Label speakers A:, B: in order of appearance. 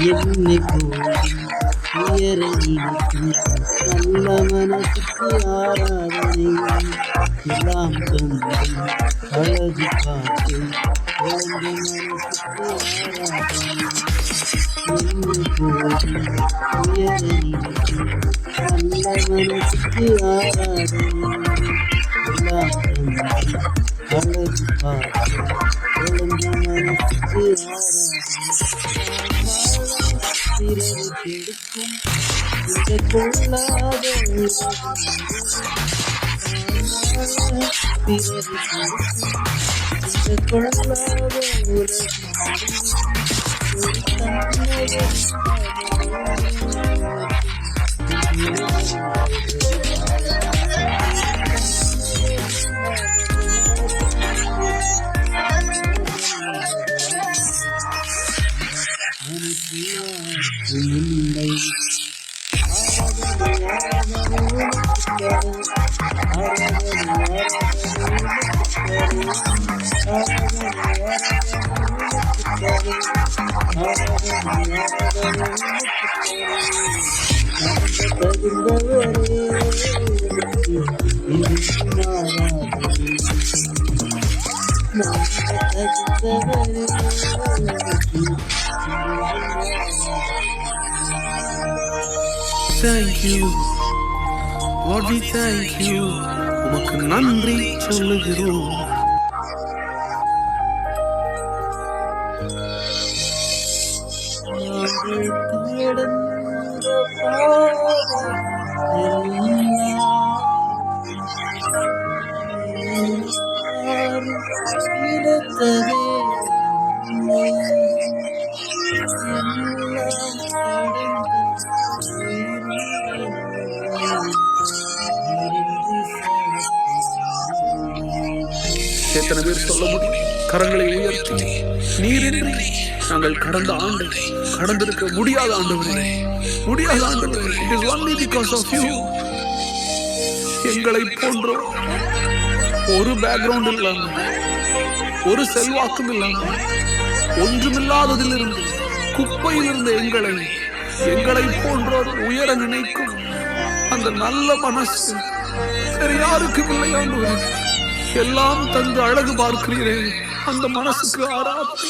A: என்னை போதும் உயர நினைக்கும் நல்ல மனசுக்கு ஆராதனை எல்லாம் தந்து அழகு பார்த்து குழந்தை மனசுக்கு ஆராதனை என்னை போதும் உயர நினைக்கும் நல்ல மனசுக்கு ஆராதனை எல்லாம் தந்து அழகு பார்த்து குழந்தை மனசுக்கு ஆராதனை பிறகு கெடுக்கும் இந்த கொள்ளாத பிறகு கெடுக்கும் இந்த கொள்ளாத உலகம்
B: Thank you, Lord, we thank you. உமக்கு நன்றி சொல்லுகிறோம். எத்தனை பேர் சொல்ல முடியும்? கரங்களை உயர்த்தி நீரின்றி நாங்கள் கடந்த ஆண்டு கடந்திருக்க முடியாத ஆண்டவரே, முடியாத ஆண்டவரே. It is only because of you. எங்களை போன்றோ ஒரு பேக்ரவுண்ட் இல்லாம, ஒரு செல்வாக்கும் இல்லாம, ஒன்றுமில்லாததிலிருந்து குப்பையில் இருந்த எங்களை போன்றோர் உயர நினைக்கும் அந்த நல்ல மனசு வேற யாருக்கும் இல்லை ஆண்டவரே. எல்லாம் தந்து அழகு பார்க்கிறீரே, அந்த மனசுக்கு ஆராதனை.